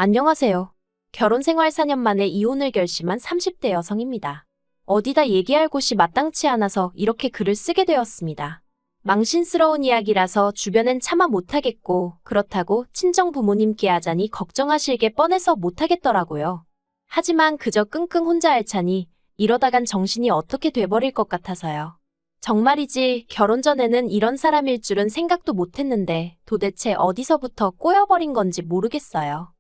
안녕하세요. 결혼생활 4년 만에 이혼을 결심한 30대 여성입니다. 어디다 얘기할 곳이 마땅치 않아서 이렇게 글을 쓰게 되었습니다. 망신스러운 이야기라서 주변엔 차마 못하겠고 그렇다고 친정 부모님께 하자니 걱정하실 게 뻔해서 못하겠더라고요. 하지만 그저 끙끙 혼자 앓자니 이러다간 정신이 어떻게 돼버릴 것 같아서요. 정말이지 결혼 전에는 이런 사람일 줄은 생각도 못했는데 도대체 어디서부터 꼬여버린 건지 모르겠어요.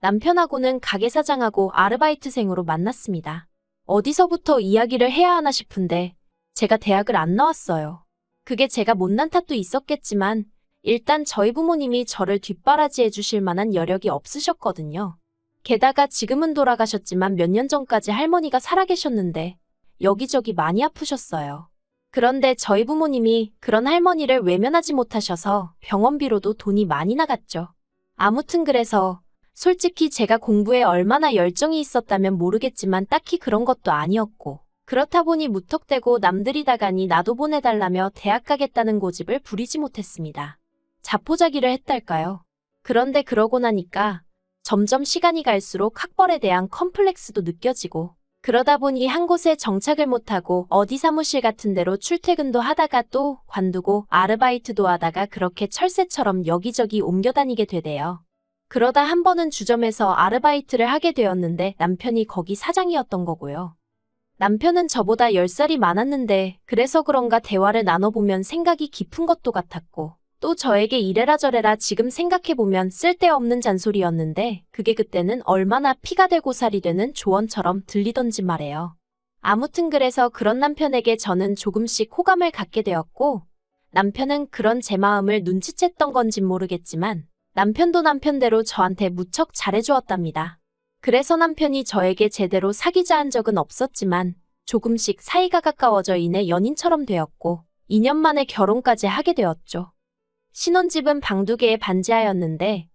남편하고는 가게 사장하고 아르바이트생으로 만났습니다. 어디서부터 이야기를 해야 하나 싶은데 제가 대학을 안 나왔어요. 그게 제가 못난 탓도 있었겠지만 일단 저희 부모님이 저를 뒷바라지해 주실 만한 여력이 없으셨거든요. 게다가 지금은 돌아가셨지만 몇 년 전까지 할머니가 살아계셨는데 여기저기 많이 아프셨어요. 그런데 저희 부모님이 그런 할머니를 외면하지 못하셔서 병원비로도 돈이 많이 나갔죠. 아무튼 그래서 솔직히 제가 공부에 얼마나 열정이 있었다면 모르겠지만 딱히 그런 것도 아니었고 그렇다 보니 무턱대고 남들이 다 가니 나도 보내달라며 대학 가겠다는 고집을 부리지 못했습니다. 자포자기를 했달까요? 그런데 그러고 나니까 점점 시간이 갈수록 학벌에 대한 컴플렉스도 느껴지고 그러다 보니 한 곳에 정착을 못하고 어디 사무실 같은 데로 출퇴근도 하다가 또 관두고 아르바이트도 하다가 그렇게 철새처럼 여기저기 옮겨다니게 되대요. 그러다 한 번은 주점에서 아르바이트를 하게 되었는데 남편이 거기 사장이었던 거고요. 남편은 저보다 10살이 많았는데 그래서 그런가 대화를 나눠보면 생각이 깊은 것도 같았고 또 저에게 이래라 저래라 지금 생각해보면 쓸데없는 잔소리였는데 그게 그때는 얼마나 피가 되고 살이 되는 조언처럼 들리던지 말이에요. 아무튼 그래서 그런 남편에게 저는 조금씩 호감을 갖게 되었고 남편은 그런 제 마음을 눈치챘던 건진 모르겠지만 남편도 남편대로 저한테 무척 잘해주었답니다. 그래서 남편이 저에게 제대로 사귀자 한 적은 없었지만 조금씩 사이가 가까워져 이내 연인처럼 되었고 2년 만에 결혼까지 하게 되었죠. 신혼집은 방 2개에 반지하였는데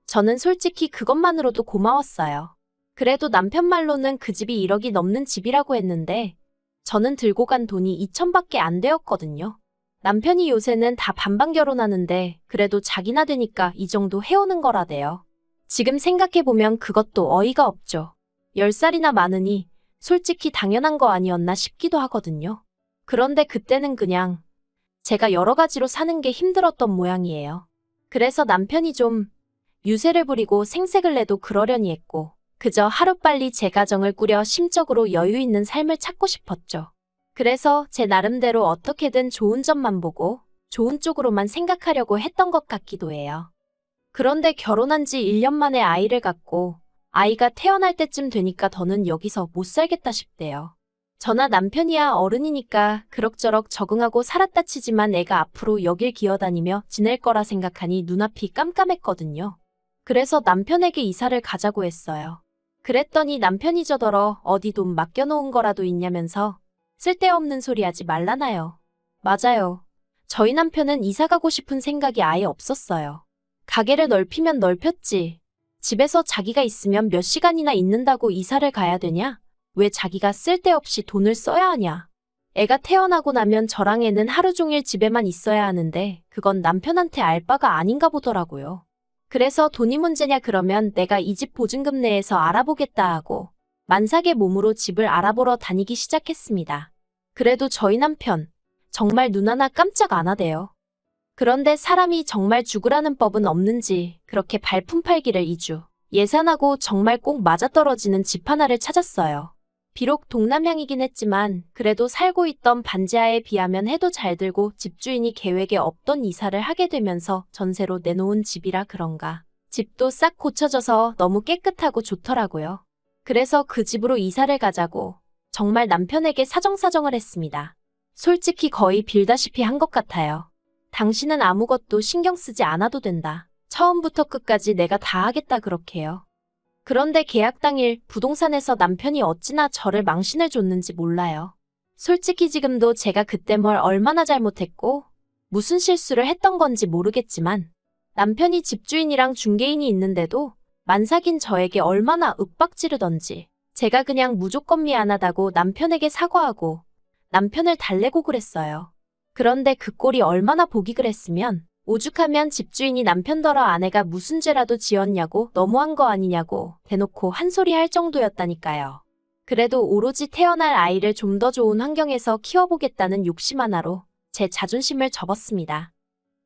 저는 솔직히 그것만으로도 고마웠어요. 그래도 남편 말로는 그 집이 1억이 넘는 집이라고 했는데 저는 들고 간 돈이 2천밖에 안 되었거든요. 남편이 요새는 다 반반 결혼하는데 그래도 자기나 되니까 이 정도 해오는 거라대요. 지금 생각해보면 그것도 어이가 없죠. 10살이나 많으니 솔직히 당연한 거 아니었나 싶기도 하거든요. 그런데 그때는 그냥 제가 여러 가지로 사는 게 힘들었던 모양이에요. 그래서 남편이 좀 유세를 부리고 생색을 내도 그러려니 했고 그저 하루빨리 제 가정을 꾸려 심적으로 여유 있는 삶을 찾고 싶었죠. 그래서 제 나름대로 어떻게든 좋은 점만 보고 좋은 쪽으로만 생각하려고 했던 것 같기도 해요. 그런데 결혼한 지 1년 만에 아이를 갖고 아이가 태어날 때쯤 되니까 더는 여기서 못 살겠다 싶대요. 저나 남편이야 어른이니까 그럭저럭 적응하고 살았다 치지만 애가 앞으로 여길 기어다니며 지낼 거라 생각하니 눈앞이 깜깜했거든요. 그래서 남편에게 이사를 가자고 했어요. 그랬더니 남편이 저더러 어디 돈 맡겨놓은 거라도 있냐면서 쓸데없는 소리 하지 말라나요. 맞아요. 저희 남편은 이사 가고 싶은 생각이 아예 없었어요. 가게를 넓히면 넓혔지. 집에서 자기가 있으면 몇 시간이나 있는다고 이사를 가야 되냐? 왜 자기가 쓸데없이 돈을 써야 하냐? 애가 태어나고 나면 저랑 애는 하루 종일 집에만 있어야 하는데 그건 남편한테 알 바가 아닌가 보더라고요. 그래서 돈이 문제냐 그러면 내가 이 집 보증금 내에서 알아보겠다 하고 만삭의 몸으로 집을 알아보러 다니기 시작했습니다. 그래도 저희 남편 정말 눈 하나 깜짝 안 하대요. 그런데 사람이 정말 죽으라는 법은 없는지 그렇게 발품 팔기를 2주 예산하고 정말 꼭 맞아떨어지는 집 하나를 찾았어요. 비록 동남향이긴 했지만 그래도 살고 있던 반지하에 비하면 해도 잘 들고 집주인이 계획에 없던 이사를 하게 되면서 전세로 내놓은 집이라 그런가. 집도 싹 고쳐져서 너무 깨끗하고 좋더라고요. 그래서 그 집으로 이사를 가자고 정말 남편에게 사정사정을 했습니다. 솔직히 거의 빌다시피 한 것 같아요. 당신은 아무것도 신경 쓰지 않아도 된다. 처음부터 끝까지 내가 다 하겠다 그렇게요. 그런데 계약 당일 부동산에서 남편이 어찌나 저를 망신을 줬는지 몰라요. 솔직히 지금도 제가 그때 뭘 얼마나 잘못했고 무슨 실수를 했던 건지 모르겠지만 남편이 집주인이랑 중개인이 있는데도 만삭인 저에게 얼마나 윽박지르던지 제가 그냥 무조건 미안하다고 남편에게 사과하고 남편을 달래고 그랬어요. 그런데 그 꼴이 얼마나 보기 그랬으면 오죽하면 집주인이 남편더러 아내가 무슨 죄라도 지었냐고 너무한 거 아니냐고 대놓고 한 소리 할 정도였다니까요. 그래도 오로지 태어날 아이를 좀 더 좋은 환경에서 키워보겠다는 욕심 하나로 제 자존심을 접었습니다.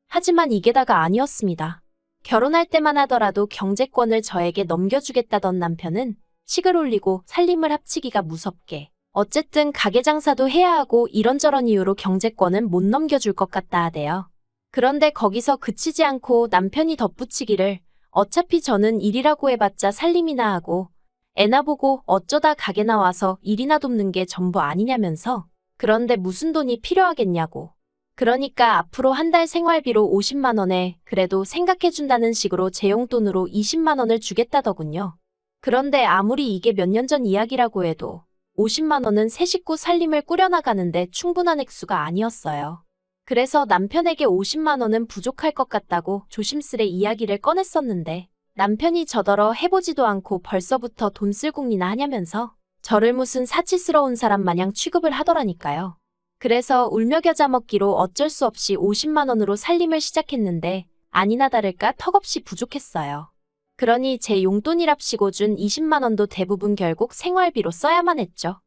하지만 이게 다가 아니었습니다. 결혼할 때만 하더라도 경제권을 저에게 넘겨주겠다던 남편은 식을 올리고 살림을 합치기가 무섭게 어쨌든 가게 장사도 해야 하고 이런저런 이유로 경제권은 못 넘겨줄 것 같다 하대요. 그런데 거기서 그치지 않고 남편이 덧붙이기를 어차피 저는 일이라고 해봤자 살림이나 하고 애나 보고 어쩌다 가게 나와서 일이나 돕는 게 전부 아니냐면서 그런데 무슨 돈이 필요하겠냐고. 그러니까 앞으로 한 달 생활비로 50만 원에 그래도 생각해준다는 식으로 제 용돈으로 20만 원을 주겠다더군요. 그런데 아무리 이게 몇 년 전 이야기라고 해도 50만 원은 세 식구 살림을 꾸려나가는데 충분한 액수가 아니었어요. 그래서 남편에게 50만 원은 부족할 것 같다고 조심스레 이야기를 꺼냈었는데 남편이 저더러 해보지도 않고 벌써부터 돈 쓸 궁리나 하냐면서 저를 무슨 사치스러운 사람 마냥 취급을 하더라니까요. 그래서 울며 겨자 먹기로 어쩔 수 없이 50만 원으로 살림을 시작했는데 아니나 다를까 턱없이 부족했어요. 그러니 제 용돈이랍시고 준 20만 원도 대부분 결국 생활비로 써야만 했죠.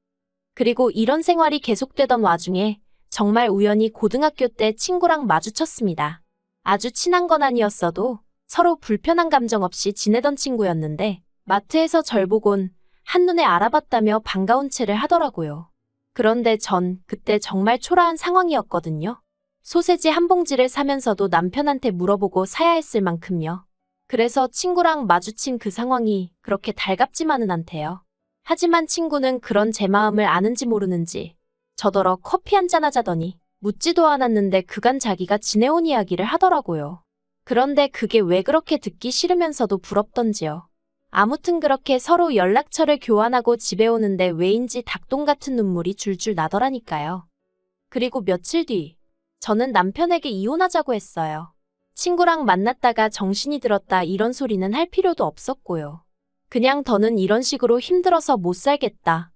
그리고 이런 생활이 계속되던 와중에 정말 우연히 고등학교 때 친구랑 마주쳤습니다. 아주 친한 건 아니었어도 서로 불편한 감정 없이 지내던 친구였는데 마트에서 절 보곤 한눈에 알아봤다며 반가운 체를 하더라고요. 그런데 전 그때 정말 초라한 상황이었거든요. 소세지 한 봉지를 사면서도 남편한테 물어보고 사야 했을 만큼요. 그래서 친구랑 마주친 그 상황이 그렇게 달갑지만은 않대요. 하지만 친구는 그런 제 마음을 아는지 모르는지 저더러 커피 한잔 하자더니 묻지도 않았는데 그간 자기가 지내온 이야기를 하더라고요. 그런데 그게 왜 그렇게 듣기 싫으면서도 부럽던지요. 아무튼 그렇게 서로 연락처를 교환하고 집에 오는데 왜인지 닭똥 같은 눈물이 줄줄 나더라니까요. 그리고 며칠 뒤 저는 남편에게 이혼하자고 했어요. 친구랑 만났다가 정신이 들었다 이런 소리는 할 필요도 없었고요. 그냥 더는 이런 식으로 힘들어서 못 살겠다.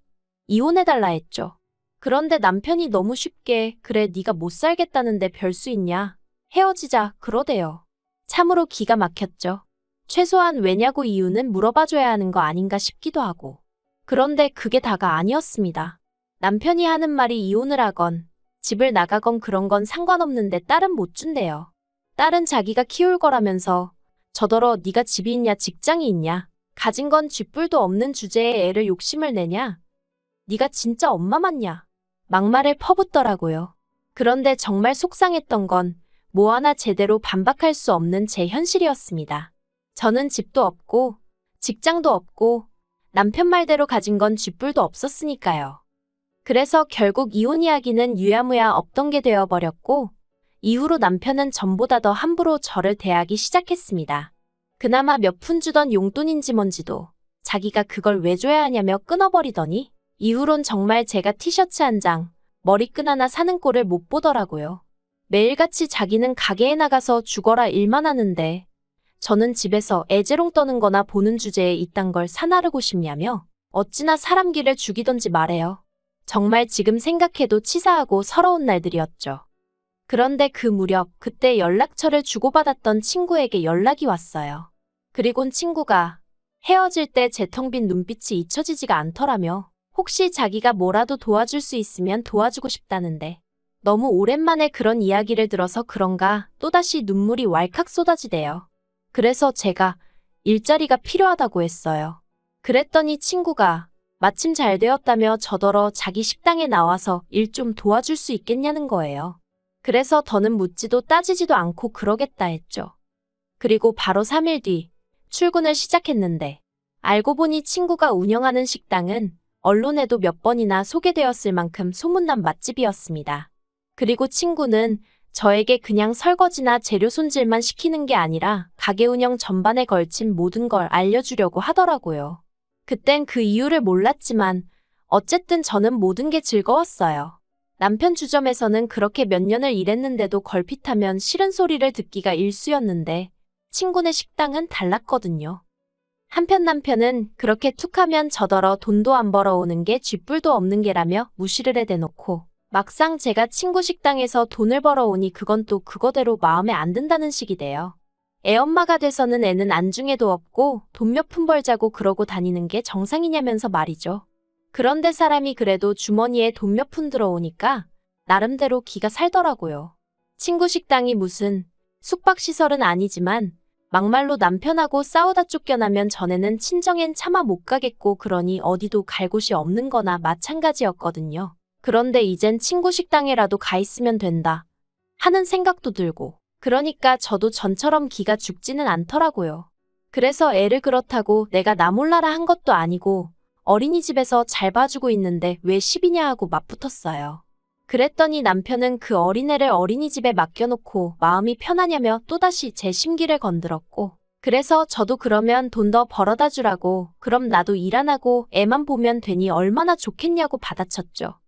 이혼해달라 했죠. 그런데 남편이 너무 쉽게 그래 네가 못 살겠다는데 별 수 있냐. 헤어지자 그러대요. 참으로 기가 막혔죠. 최소한 왜냐고 이유는 물어봐줘야 하는 거 아닌가 싶기도 하고. 그런데 그게 다가 아니었습니다. 남편이 하는 말이 이혼을 하건 집을 나가건 그런 건 상관없는데 딸은 못 준대요. 딸은 자기가 키울 거라면서 저더러 네가 집이 있냐 직장이 있냐 가진 건 쥐뿔도 없는 주제에 애를 욕심을 내냐 네가 진짜 엄마 맞냐 막말을 퍼붓더라고요. 그런데 정말 속상했던 건 뭐 하나 제대로 반박할 수 없는 제 현실이었습니다. 저는 집도 없고 직장도 없고 남편 말대로 가진 건 쥐뿔도 없었으니까요. 그래서 결국 이혼 이야기는 유야무야 없던 게 되어버렸고 이후로 남편은 전보다 더 함부로 저를 대하기 시작했습니다. 그나마 몇 푼 주던 용돈인지 뭔지도 자기가 그걸 왜 줘야 하냐며 끊어버리더니 이후론 정말 제가 티셔츠 한 장, 머리끈 하나 사는 꼴을 못 보더라고요. 매일같이 자기는 가게에 나가서 죽어라 일만 하는데 저는 집에서 애재롱 떠는 거나 보는 주제에 이딴 걸 사나르고 싶냐며 어찌나 사람 기를 죽이던지 말해요. 정말 지금 생각해도 치사하고 서러운 날들이었죠. 그런데 그 무렵 그때 연락처를 주고받았던 친구에게 연락이 왔어요. 그리곤 친구가 헤어질 때 제 텅 빈 눈빛이 잊혀지지가 않더라며 혹시 자기가 뭐라도 도와줄 수 있으면 도와주고 싶다는데 너무 오랜만에 그런 이야기를 들어서 그런가 또다시 눈물이 왈칵 쏟아지대요. 그래서 제가 일자리가 필요하다고 했어요. 그랬더니 친구가 마침 잘 되었다며 저더러 자기 식당에 나와서 일 좀 도와줄 수 있겠냐는 거예요. 그래서 더는 묻지도 따지지도 않고 그러겠다 했죠. 그리고 바로 3일 뒤 출근을 시작했는데 알고 보니 친구가 운영하는 식당은 언론에도 몇 번이나 소개되었을 만큼 소문난 맛집이었습니다. 그리고 친구는 저에게 그냥 설거지나 재료 손질만 시키는 게 아니라 가게 운영 전반에 걸친 모든 걸 알려주려고 하더라고요. 그땐 그 이유를 몰랐지만 어쨌든 저는 모든 게 즐거웠어요. 남편 주점에서는 그렇게 몇 년을 일했는데도 걸핏하면 싫은 소리를 듣기가 일쑤였는데 친구네 식당은 달랐거든요. 한편 남편은 그렇게 툭하면 저더러 돈도 안 벌어오는 게 쥐뿔도 없는 게라며 무시를 해대놓고 막상 제가 친구 식당에서 돈을 벌어오니 그건 또 그거대로 마음에 안 든다는 식이 돼요. 애 엄마가 돼서는 애는 안중에도 없고 돈 몇 푼 벌자고 그러고 다니는 게 정상이냐면서 말이죠. 그런데 사람이 그래도 주머니에 돈 몇 푼 들어오니까 나름대로 기가 살더라고요. 친구 식당이 무슨 숙박시설은 아니지만 막말로 남편하고 싸우다 쫓겨나면 전에는 친정엔 차마 못 가겠고 그러니 어디도 갈 곳이 없는 거나 마찬가지였거든요. 그런데 이젠 친구 식당에라도 가 있으면 된다 하는 생각도 들고 그러니까 저도 전처럼 기가 죽지는 않더라고요. 그래서 애를 그렇다고 내가 나 몰라라 한 것도 아니고 어린이집에서 잘 봐주고 있는데 왜 시비냐 하고 맞붙었어요. 그랬더니 남편은 그 어린애를 어린이집에 맡겨놓고 마음이 편하냐며 또다시 제 심기를 건드렸고 그래서 저도 그러면 돈 더 벌어다 주라고 그럼 나도 일 안 하고 애만 보면 되니 얼마나 좋겠냐고 받아쳤죠.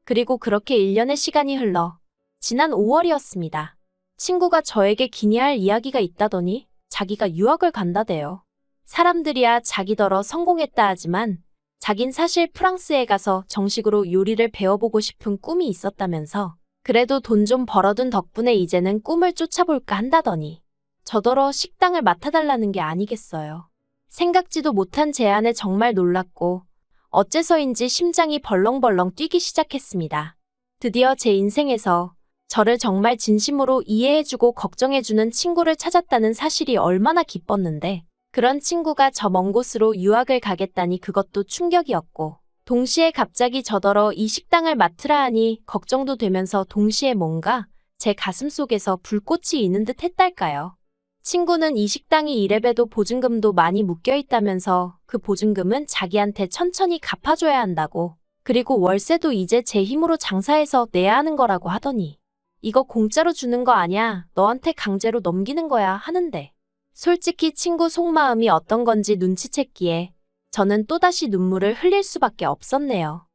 그리고 그렇게 1년의 시간이 흘러 지난 5월이었습니다. 친구가 저에게 기니할 이야기가 있다더니 자기가 유학을 간다대요. 사람들이야 자기더러 성공했다 하지만 자긴 사실 프랑스에 가서 정식으로 요리를 배워보고 싶은 꿈이 있었다면서 그래도 돈 좀 벌어둔 덕분에 이제는 꿈을 쫓아볼까 한다더니 저더러 식당을 맡아달라는 게 아니겠어요. 생각지도 못한 제안에 정말 놀랐고 어째서인지 심장이 벌렁벌렁 뛰기 시작했습니다. 드디어 제 인생에서 저를 정말 진심으로 이해해주고 걱정해주는 친구를 찾았다는 사실이 얼마나 기뻤는데 그런 친구가 저 먼 곳으로 유학을 가겠다니 그것도 충격이었고 동시에 갑자기 저더러 이 식당을 맡으라 하니 걱정도 되면서 동시에 뭔가 제 가슴속에서 불꽃이 있는 듯 했달까요. 친구는 이 식당이 이래봬도 보증금도 많이 묶여있다면서 그 보증금은 자기한테 천천히 갚아줘야 한다고 그리고 월세도 이제 제 힘으로 장사해서 내야 하는 거라고 하더니 이거 공짜로 주는 거 아냐 너한테 강제로 넘기는 거야 하는데 솔직히 친구 속마음이 어떤 건지 눈치챘기에 저는 또다시 눈물을 흘릴 수밖에 없었네요.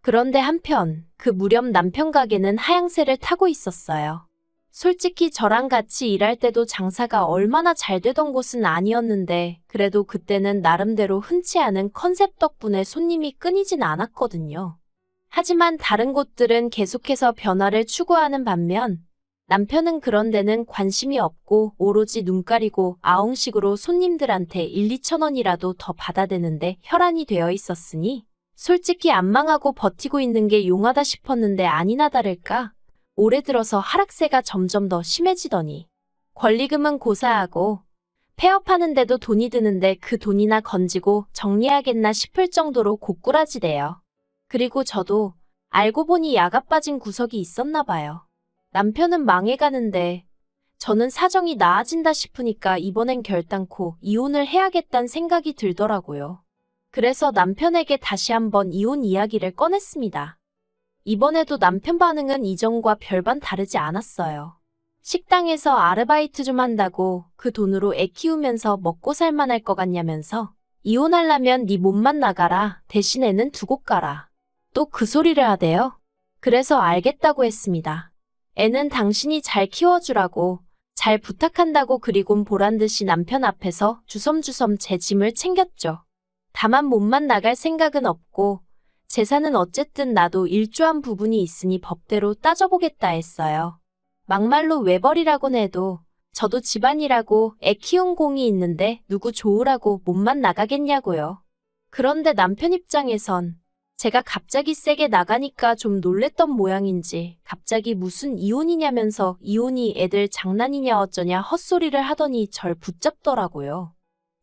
그런데 한편 그 무렵 남편 가게는 하향세를 타고 있었어요. 솔직히 저랑 같이 일할 때도 장사가 얼마나 잘 되던 곳은 아니었는데 그래도 그때는 나름대로 흔치 않은 컨셉 덕분에 손님이 끊이진 않았거든요. 하지만 다른 곳들은 계속해서 변화를 추구하는 반면 남편은 그런 데는 관심이 없고 오로지 눈 가리고 아웅식으로 손님들한테 1, 2천 원이라도 더 받아대는데 혈안이 되어 있었으니 솔직히 안 망하고 버티고 있는 게 용하다 싶었는데 아니나 다를까 올해 들어서 하락세가 점점 더 심해지더니 권리금은 고사하고 폐업하는데도 돈이 드는데 그 돈이나 건지고 정리하겠나 싶을 정도로 고꾸라지대요. 그리고 저도 알고 보니 야가 빠진 구석이 있었나 봐요. 남편은 망해가는데 저는 사정이 나아진다 싶으니까 이번엔 결단코 이혼을 해야겠다는 생각이 들더라고요. 그래서 남편에게 다시 한번 이혼 이야기를 꺼냈습니다. 이번에도 남편 반응은 이전과 별반 다르지 않았어요. 식당에서 아르바이트 좀 한다고 그 돈으로 애 키우면서 먹고 살만할 것 같냐면서 이혼하려면 네 몸만 나가라 대신 애는 두고 가라. 또 그 소리를 하대요. 그래서 알겠다고 했습니다. 애는 당신이 잘 키워주라고 잘 부탁한다고 그리곤 보란듯이 남편 앞에서 주섬주섬 제 짐을 챙겼죠. 다만 몸만 나갈 생각은 없고 재산은 어쨌든 나도 일조한 부분이 있으니 법대로 따져보겠다 했어요. 막말로 외벌이라곤 해도 저도 집안이라고 애 키운 공이 있는데 누구 좋으라고 몸만 나가겠냐고요. 그런데 남편 입장에선 제가 갑자기 세게 나가니까 좀 놀랬던 모양인지 갑자기 무슨 이혼이냐면서 이혼이 애들 장난이냐 어쩌냐 헛소리를 하더니 절 붙잡더라고요.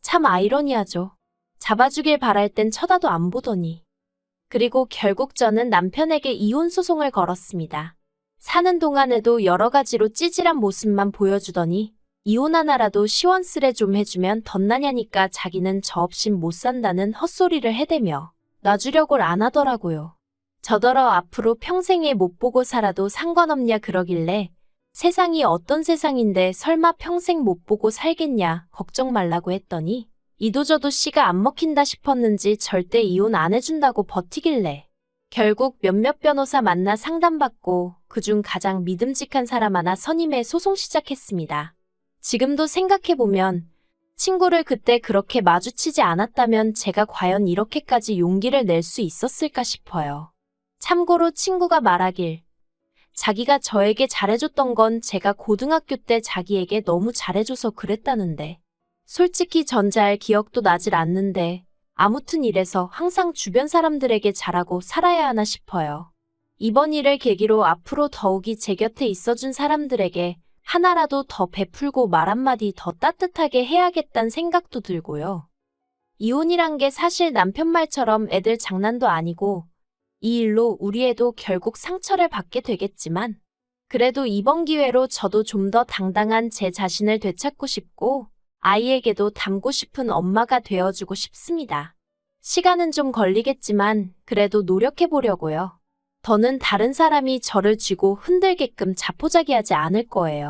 참 아이러니하죠. 잡아주길 바랄 땐 쳐다도 안 보더니. 그리고 결국 저는 남편에게 이혼 소송을 걸었습니다. 사는 동안에도 여러 가지로 찌질한 모습만 보여주더니 이혼 하나라도 시원스레 좀 해주면 덧나냐니까 자기는 저 없인 못 산다는 헛소리를 해대며 놔주려고를 안 하더라고요. 저더러 앞으로 평생에 못 보고 살아도 상관없냐 그러길래 세상이 어떤 세상인데 설마 평생 못 보고 살겠냐 걱정 말라고 했더니 이도저도 씨가 안 먹힌다 싶었는지 절대 이혼 안 해준다고 버티길래 결국 몇몇 변호사 만나 상담받고 그중 가장 믿음직한 사람 하나 선임해 소송 시작했습니다. 지금도 생각해보면 친구를 그때 그렇게 마주치지 않았다면 제가 과연 이렇게까지 용기를 낼 수 있었을까 싶어요. 참고로 친구가 말하길, 자기가 저에게 잘해줬던 건 제가 고등학교 때 자기에게 너무 잘해줘서 그랬다는데. 솔직히 전 잘 기억도 나질 않는데 아무튼 이래서 항상 주변 사람들에게 잘하고 살아야 하나 싶어요. 이번 일을 계기로 앞으로 더욱이 제 곁에 있어준 사람들에게 하나라도 더 베풀고 말 한마디 더 따뜻하게 해야겠다는 생각도 들고요. 이혼이란 게 사실 남편 말처럼 애들 장난도 아니고 이 일로 우리 애도 결국 상처를 받게 되겠지만 그래도 이번 기회로 저도 좀 더 당당한 제 자신을 되찾고 싶고 아이에게도 닮고 싶은 엄마가 되어주고 싶습니다. 시간은 좀 걸리겠지만 그래도 노력해보려고요. 더는 다른 사람이 저를 쥐고 흔들게끔 자포자기하지 않을 거예요.